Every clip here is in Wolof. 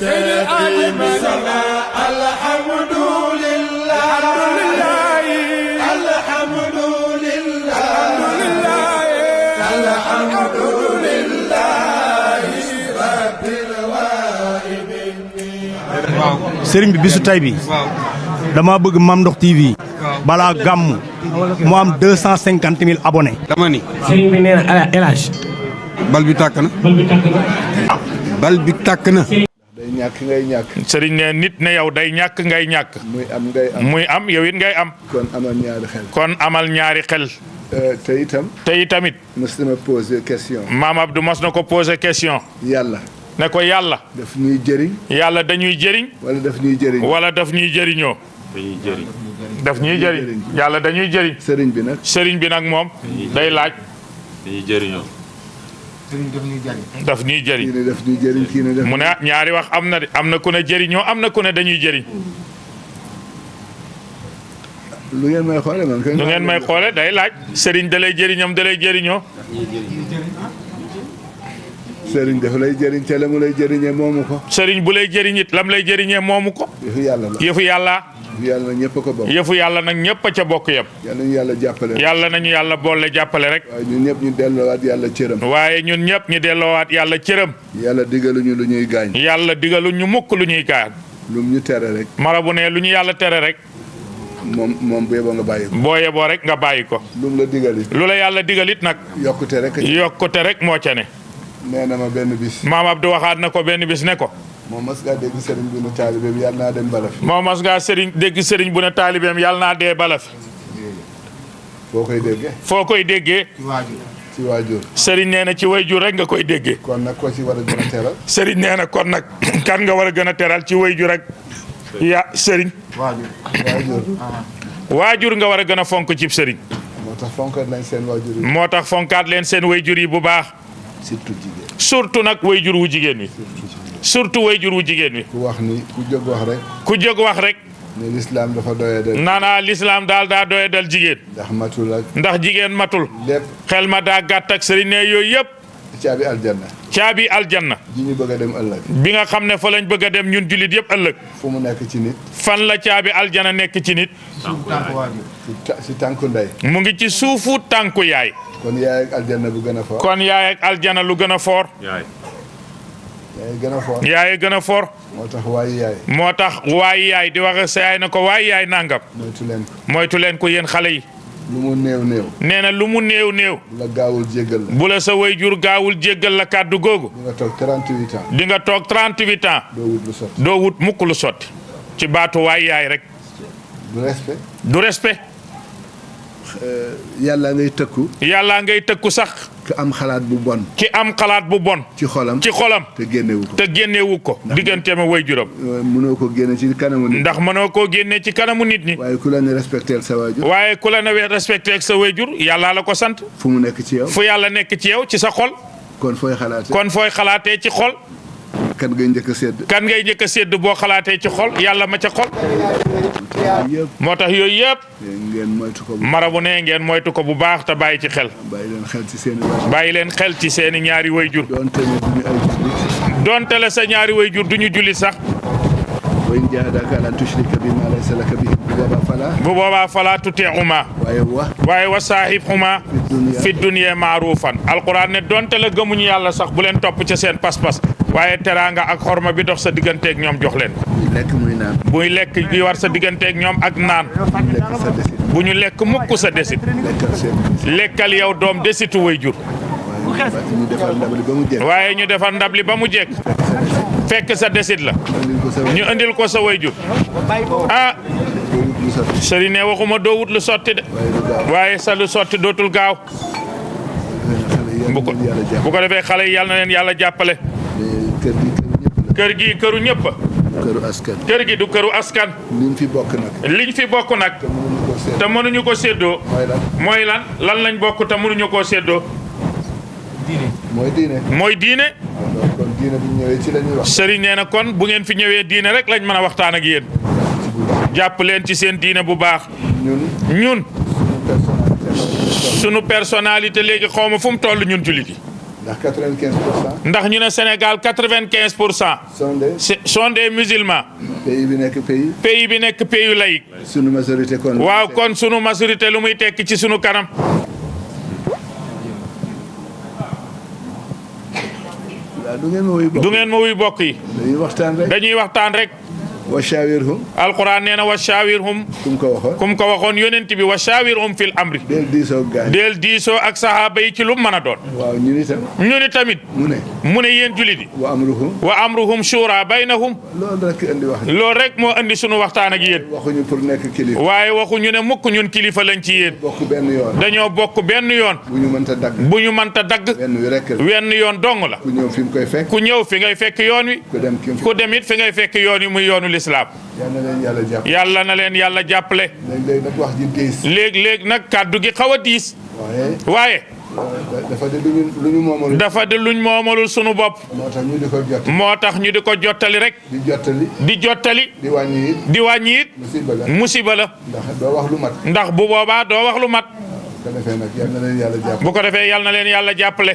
Seydi Ali Masala alhamdulillah sëriñ bi bisu tay bi dama bëgg Mame Ndokh TV balaa gàmm mu am 250 000 abonnés. dama ni sëriñ bi nee na El Hadj bal bi tàkk na. bal bi tàkk na. day ñàkk ngay ñàkk. sëriñ ne nit ne yow day ñàkk ngay ñàkk. muy am ngay am. muy am yow it ngay am. kon amal ñaari xel. kon amal ñaari xel. te itam. te itamit. mos na ma posé question. maam Abdou mos na ko posé question. yàlla. ne ko yàlla. daf ñuy jëriñ. yàlla dañuy jëriñ. wala daf ñuy jëriñ. wala daf ñuy jëriñoo. dañuy jëriñ. daf ñuy jëriñ. yàlla dañuy jëriñ. sëriñ bi nag. sëriñ bi nag moom. day laaj. dañuy jëriñoo. daf ñuy jëriñ. kii ne daf ñuy jëriñ kii ne daf. mu ne ñaari wax am na de am na ku ne jëriñoo am na ku ne dañuy jëriñ. lu ngeen may xoole man. lu ngeen may xoole day laaj. sëriñ da lay jëriñam da lay jëriñoo. sëriñ dafa lay jëriñ te la mu lay jëriñee moomu ko. sëriñ bu lay jëriñ it lam lay jëriñee moomu ko. yëfu yàlla la. yëfu yàlla. yëfu yàlla nag ñëpp a ko bokk. yëfu yàlla nag ñëpp a ca bokk yam. yàlla nañu yàlla jàppale. yàlla nañu yàlla boole jàppale rek. waaye ñun ñëpp ñu delloowaat yàlla cëram. waaye ñun ñëpp ñu delloowaat yàlla cëram. yàlla digaluñu lu ñuy gaañ. yàlla digalu ñu mukk lu ñuy gaañ. lum ñu tere rek. marabu ne lu ñu yàlla tere rek. moom bu yeboo nga bàyyi ko. boo yeboo rek nga bàyyi ko. lum la digalit. lu la yàlla digalit nag. yokkute rek. yokkute rek moo ca ne. nee na ma benn bis. maam Abdou waxaat na ko benn bis ne ko. moom mas ngaa dégg sëriñ bu ne taalibeem yàlla naa dem bala fi. moom mas ngaa dégg sëriñ bu ne taalibeem yàlla naa dee bala fi. foo koy déggee. foo koy déggee. ci waajur. sëriñ nee na ci waajur rek nga koy déggee. kon nag ko ci war a gën a teral. sëriñ nee na kon nag kan nga war a gën a teral ci waajur rek. ya sëriñ. waajur. waajur nga war a gën a fonk cib sëriñ. moo tax fonkaat leen seen waajur yi. moo tax fonkaat leen seen waajur yi bu baax. surtout jigéen. surtout nag waajur wu jigéen wi. surtout waajur wu jigéen wi. ku wax ni ku jóg wax rek. ku jóg wax rek. ne lislaam dafa doyee dal. naanaa lislaam daal daa doye dal jigéen. ndax matul ak. ndax jigéen matul. lépp. xel ma daa gàtt ak sëriñ ne yooyu yëpp. caabi aljanna. caabi aljanna. ji ñu bëgg a dem ëllëg. bi nga xam ne fa lañ bëgg a dem ñun jullit yëpp ëllëg. fu mu nekk ci nit. fan la caabi aljanna nekk ci nit. ci tànku ndey. mu ngi ci suufu tànku yaay. kon yaay ak aljanna bu gën a foor. kon yaay ak aljanna lu gën a foor. yaay. yaay gën a foor. yaay gën a foor. moo tax waaye yaay. moo tax waay yaay di wax sa yaay na ko waay yaay nangam. moytu leen ko. moytu leen ko yéen xale yi. lu mu néew néew. nee na lu mu néew néew. bu la gaawul jéggal la. bu la sa waajur gaawul jéggal la kàddu googu. di nga toog 38 ans. di nga toog 38 ans. doo wut lu sotti. doo wut mukk lu sotti. ci baatu waay yaay rek. du respect. du respect. yàlla ngay tëkku. yàlla ngay tëkku sax. ki am xalaat bu bon. ki am xalaat bu bon. ci xolam. ci xolam. te génnewu ko. te génnewu ko. digganteem ak waajuram. mënoo ko génne ci kanamu nit. ndax mënoo koo génne ci kanamu nit ñi. waaye ku la ne respecteel sa waajur. waaye ku la ne respecté ak sa waajur yàllaa la ko sant. fu mu nekk ci yow. fu yàlla nekk ci yow ci sa xol. kon fooy xalaatee. kon fooy xalaatee ci xol. kan ngay njëkk a sédd. kan ngay njëkk a sédd boo xalaatee ci xol yàlla ma ca xol. yëpp. moo tax yooyu yëpp. ngeen moytu ko. marabu ne ngeen moytu ko bu baax te bàyyi ci xel. bàyyi leen xel ci seen i waajur. bàyyi leen xel ci seeni ñaari waajur. doonte ne duñu ay jullit. donte la sa ñaari waajur du ñu julli sax. wa in jaahadaaka alaa tushrika bimaa laysa laka bihi bu boobaa falaa. bu boobaa falaa tutiihumaa. waaye wa saahibhumaa fi dunya ma'ruufan. alquran ne donte la gëmuñu yàlla sax bu leen topp ca seen pas-pas. waaye teraanga ak xorma bi dox sa digganteeg ñoom jox leen ko. muy lekk muy naan. buy lekk bi war sa digganteeg ñoom ak naan. lekk sa desit. bu ñu lekk mukk sa desit. lekkal seen. lekkal yow doom desitu waajur. waaye ñu defar ndab li ba mu jeex. waaye ñu defar ndab li ba mu jekk. fekk sa desit la. ñu indil ko sa waajur. ah. sëriñ ne waxuma doo wut lu sotti de. waaye sa lu sotti dootul gaaw. bu ko defee xale yi yàlla na leen yàlla jàppale. kër gi këru ñëpp. këru askan. kër gi du këru askan. liñ fi bokk nag. liñ fi bokk nag. te mënuñu ko séddoo. mooy lan lan lañ bokk te mënuñu koo séddoo. mooy diine. mooy diine. kon diine bu ñëwee ci la ñuy wax. sëriñ nee na kon bu ngeen fi ñëwee diine rek lañ mën a waxtaan ak yéen. jàpp leen ci seen diine bu baax. ñun. sunu personnalité léegi xaw ma fu mu toll ñun jullit yi. ndax ñu ne Sénégal 95% sont des musulmans. pays bi nekk pays laïque. sunu majorité kon. waaw kon sunu majorité lu muy tekki ci sunu kanam. du ngeen ma wuy bokk yi. dañuy waxtaan rek. wa shawirhum. alquran nee na wa shawirhum. kum ko waxoon yonent bi wa shawirhum fil amri. del diisoo ak sahaaba yi ci lu mën a doon. waaw ñu ni tamit. mu ne yéen jullit yi. wa amruhum shura baynahum. loolu rek moo andi sunu waxtaan ak yéen. waxuñu pour nekk kilifa. waaye waxuñu ne mukk ñun kilifa lañ ci yéen. dañoo bokk benn yoon. bu ñu mënta dagg. wenn yoon dong la. ku ñëw fi ngay fekk yoon wi. ku dem it fi ngay fekk yoon wi muy yoonu islam. yàlla na leen yàlla jàppale. léeg-léeg nag kàddu gi xaw a diis. waaye. dafa di luñ moomalul sunu bopp. moo tax ñu di ko jottali rek. di jottali. di wàññi it. musiba la. ndax bu boobaa doo wax lu mat. bu ko defee yàlla na leen yàlla jàppale.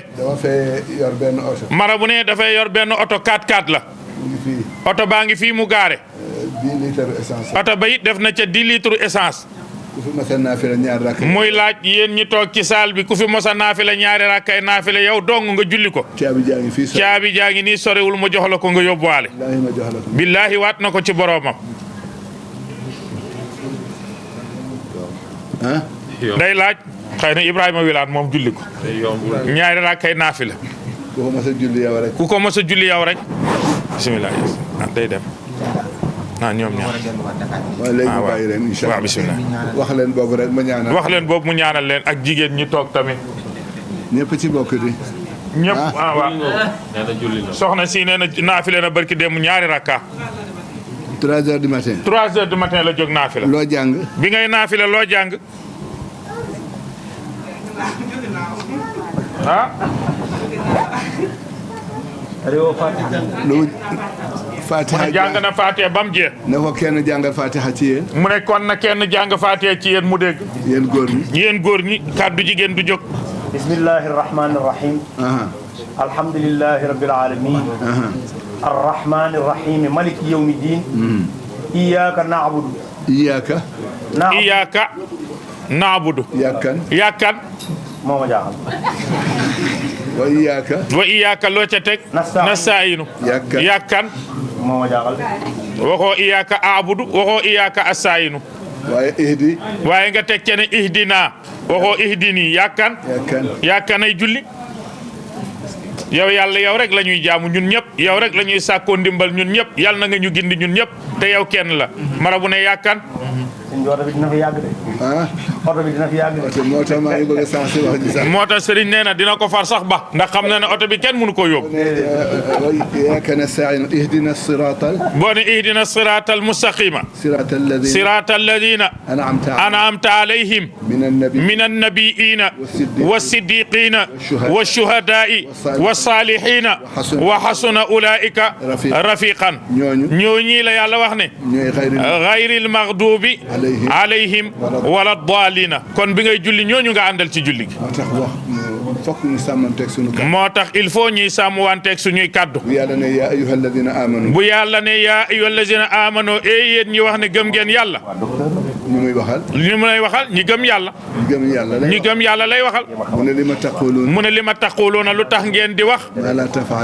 mara bu ne dafay yor benn oto 4x4 la. oto baa ngi fii mu gaare. 10 litres essence. oto ba it def na ca 10 litres essence. ku fi mos a naafila ñaari rakk. muy laaj yéen ñi toog ci saal bi ku fi mos a naafila ñaari rakkay naafila yow dong nga julli ko. caabi jaa ngi nii sorewul mu jox la ko nga yóbbuwaale. billaahi waat na ko ci boroomam. day laaj xëy na Ibrahima Wilane moom julli ko. ñaari rakkay naafila. ku ko mos a julli yow rek. ku ko mos a julli yow rek. bisimilah day dem. ñoom ñaar waaw léegi mu bàyyi leen incha allah waaw bisimilah. wax leen boobu rek ma ñaanal. wax leen boobu mu ñaanal leen ak jigéen ñi toog tamit. ñëpp ci bokk di. ñëpp waaw. soxna si nee na naafile na barki dem ñaari rakka. 3 heures du matin. 3 heures du matin la jóg naafila. loo jàng. bi ngay naafila loo jàng. Fatiha jàng na Fatiha ba mu jeex. ne ko kenn jàngal Fatiha ci yéen. mu ne kon na kenn jàng Fatiha ci yéen mu dégg. yéen góor ñi. yéen góor ñi kàddu jigéen du jóg. bismillahi rahmani rahim. alhamdulillahi rabbil alamin. arrahmani rahim maliki yawmi din. iyyaka na'budu. iyyaka. na'budu. yàkkan. moo ma jaaxal. wa iyyaka loo ca teg. nasta'iinu. yàkkan. moo ma jaaxal. waxoo iyyaka a'budu waxoo iyyaka asta'iinu. waaye nga teg ca ne ihdina waxoo ihdini yàkkan ay julli. yow yàlla yow rek la ñuy jaamu ñun ñëpp yow rek la ñuy sàkkoo ndimbal ñun ñëpp yàlla na nga ñu gindi ñun ñëpp te yow kenn la mara bu ne yàkkan. oto bi dina fi yàgg de. oto bi dina fi yàgg de. moo tax maa ngi bëgg a sensé wax ji sax. moo tax Serigne nee na dina ko far sax ba ndax xam na ne oto bi kenn mënu koo yóbbu. iyyaka nasta'iin ihdina siraatal. boo ne ihdina siraatal mustaqima. siraatal ladina. an'amta alayhim. minan nabiyyiina. was-siddiqiina. wash-shuhadaa'i. was-saalihiina. wa hasuna ulaa'ika rafiqan. ñooñu la yàlla wax ne. ghayril maghdubi alayhim wala daalina kon bi ngay julli ñooñu nga àndal ci julli gi. moo tax il faut ñuy sàmmwanteeg suñuy kaddu. bu yàlla ne yaa ayyuhal lazina amanu. bu yàlla ne yaa ayyuhal lazina amanu yéen ñi wax ne gëm ngeen yàlla. ñu muy waxal. ñu muy waxal ñi gëm yàlla. ñi gëm yàlla lay waxal. mu ne li ma taquluuna lu tax ngeen di wax.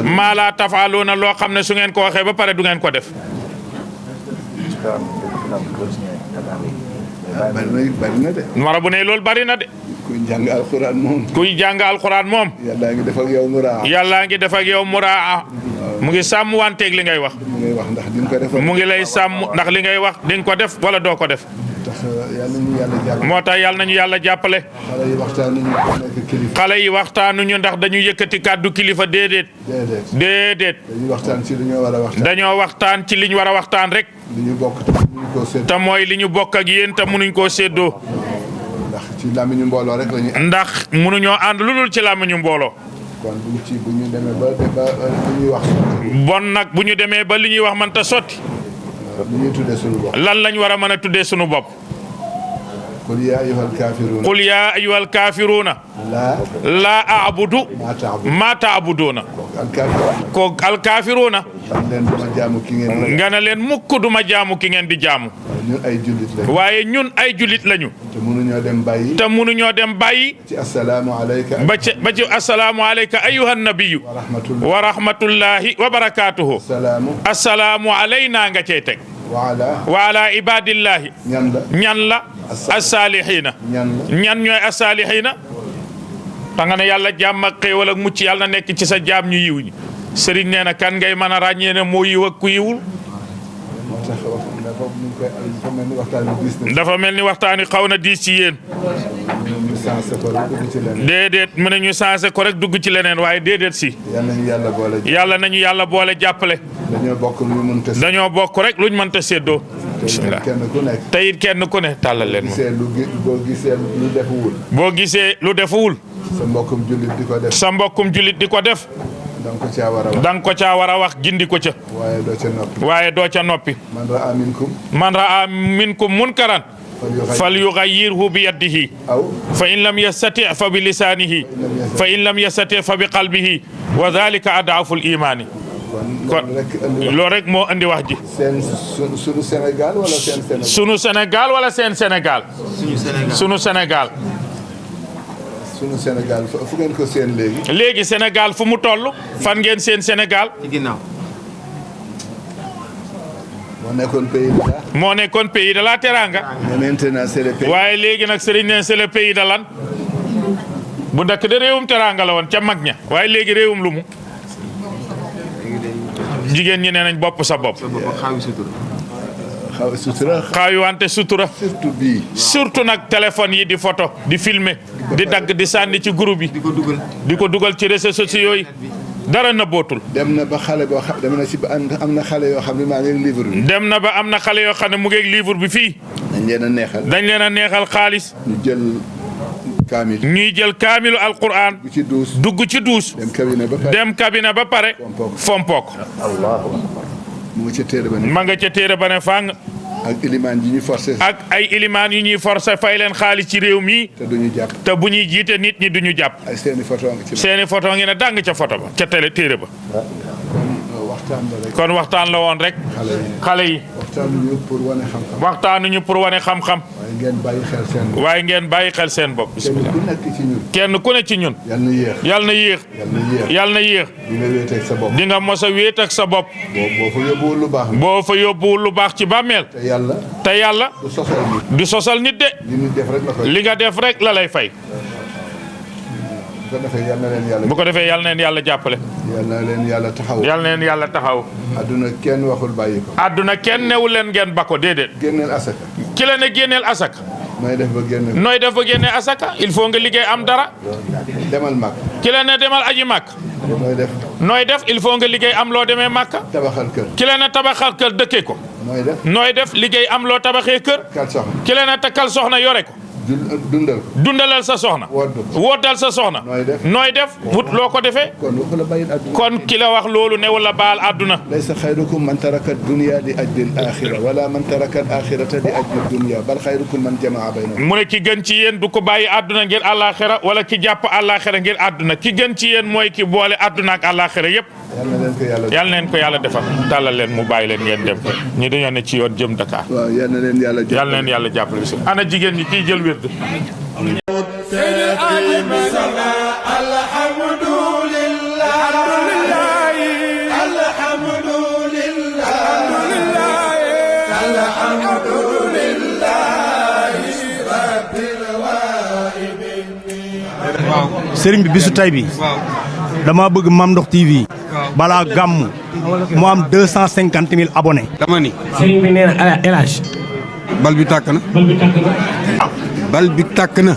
maa laa tafaaluuna loo xam ne su ngeen ko waxee ba pare du ngeen ko def. bari na de. mara bu ne loolu bari na de. kuy jàng alxuraan moom. kuy jàng alxuraan moom. yàllaa ngi def ak yow muraa. yàllaa ngi def ak yow muraa. mu ngi sàmm wanteeg li ngay wax. mu ngi lay sàmm ndax li ngay wax di nga ko def wala doo ko def. moo tax yàlla nañu yàlla jàppale. xale yi waxtaanuñu ndax dañu yëkkati kàddu kilifa déedéet. déedéet. dañoo waxtaan ci li ñu war a waxtaan rek. te mooy li ñu bokk ak yéen te mënuñ koo séddoo. ndax ci làmmiñu mbooloo rek lañuy. ndax mënuñoo ànd lu dul ci làmmiñu mbooloo. kon bu ñu demee ba li ñuy wax. bon nag bu ñu demee ba li ñuy wax mënta sotti. li ñuy tuddee sunu bopp. lan lañ war a mën a tuddee sunu bopp. qul yaa ayyuhal kaafiruuna. qul yaa ayyuhal kaafiruuna. laa a'budu maa ta'buduuna. ko alkaafiruuna. nga ne leen mukk duma jaamu ki ngeen di jaamu. waaye ñun ay julit lañu. te mënuñoo dem bàyyi. ci assalaamu alayka. ba ci assalaamu alayka ayyuhan nabiyyu. wa rahmatullahi wa barakaatuhu. assalaamu alayna nga cey teg. wa ala ibadillahi. ñan la. as-saalihiina. ñan ñooy as-saalihiina. ta nga ne yàlla jàmm ak xéewal ak mucc yàlla na nekk ci sa jaam ñu yiw ñi. sëriñ nee na kan ngay mën a ràññee ne moo yiw ak ku yiwul. dafa mel ni waxtaan wi xaw na diis ci yéen. déedéet mu ne ñu sensé ko rek dugg ci leneen waaye déedéet si. yàlla nañu yàlla boole jàppale. dañoo bokk rek luñ mënta séddoo. bismillah te it kenn ku ne tàllal leen moom. boo gisee lu defuwul. sa mbokkum jullit di ko def. da nga ko caa war a wax gindi ko ca. waaye doo ca noppi. man raa minkum munkaran fal yughayyirhu bi yadihi fa in lam yastati fa bi lisanihi fa in lam yastati fa bi qalbihi wa dhalika ad'afu al-imani. kon loolu rek moo andi wax ji. sunu Sénégal wala seen Sénégal. sunu Sénégal wala seen Sénégal. sunu Sénégal. sunu Sénégal fu ngeen ko seen léegi. léegi Sénégal fu mu toll fan ngeen seen Sénégal. ci ginnaaw. moo nekkoon pays de la. moo nekkoon pays de la teranga. maintenant c'est le pays. waaye léegi nag sëriñ ne c'est le pays de lan. bu ndakk de réewum teranga la woon ca mag ña. waaye léegi réewum lu mu. jigéen ñi nee nañ bopp sa bopp. xaw sutura. xaawi wante sutura. surtout bii. surtout nag téléphone yi di photo di filmer di dagg di sànni ci groupe yi. di ko dugal ci réseaux sociaux yi. dara na bootul. dem na ba xale boo xam dem na ci ba am na xale yoo xam ne maa ngi livre bi. dem na ba am na xale yoo xam ne mu ngi livre bi fii. dañ leen a neexal. dañ leen a neexal xaalis. ñu jël kaamil. ñuy jël kaamilu alquran. dugg ci duus. dugg ci duus. dem cabinet ba pare. fompook. mu nga ca téere ba ne. ma nga ca téere ba ne fàng. ak ilimaan yi ñuy forcé. ak ay ilimaan yu ñuy forcé fay leen xaalis ci réew mi. te duñu jàpp. te bu ñuy jiite nit ñi duñu jàpp. ay seeni photo nga ci. seeni photo ngi ne dàng ca photo ba ca téere ba. kon waxtaan la woon rek. xale yi. waxtaanuñu pour wane xam-xam. waxtaanuñu pour wane xam-xam. waaye ngeen bàyyi xel seen bopp. bismillah. kenn ku ne ci ñun. yal na yéex. yal na yéex. di nga wéet ak sa bopp. di nga mos a wéet ak sa bopp. boo fa yóbbuwul lu baax. boo fa yóbbuwul lu baax ci bàmmeel. te yàlla. du sosal nit de. li nga def rek la lay fay. bu ko defee yal na leen yàlla jàppale. yal na leen yàlla taxaw. yal na leen yàlla taxaw. adduna kenn waxul bàyyi ko. adduna kenn newul leen ngeen ba ko déedéet. génneel asaka. ki la ne génneel asaka. nooy def ba génne. nooy def ba génne asaka il faut nga liggéey am dara. demal màkk. ki la ne demal aji màkk. nooy def. nooy def il faut nga liggéey am loo demee màkk. tabaxal kër. ki la ne tabaxal kër dëkkee ko. nooy def. nooy def liggéey am loo tabaxee kër. takkal soxna. ki la ne takkal soxna yore ko. dundal ko. dundalal sa soxna. woddal sa soxna. nooy def wut loo ko defee. kon waxu la bàyyil àdduna. kon ki la wax loolu newul la baal àdduna. laysa xayrukum man taraka dunya li ajli al-axira wala man taraka al-axirata li ajli dunya bal xayrukum man jamaa baynahum. mu ne ki gën ci yéen du ko bàyyi àdduna ngir àllaaxira wala ki jàpp àllaaxira ngir àdduna ki gën ci yéen mooy ki boole àdduna ak àllaaxira yëpp. yal na leen ko yàlla defal tàllal leen mu bàyyi leen ngeen dem ñi dañoo ne ci yoon jëm Dakar. waaw yal na leen yàlla jàppale. yal na leen yàlla jàppale si ana jigéen ñi kiy jël wérd. sëriñ bi bisu tay bi dama bëgg Mame Ndokh TV balaa gàmm mu am 250 000 abonnés. dama ni. sëriñ bi nee na El Hadj. bal bi tàkk na. bal bi tàkk na.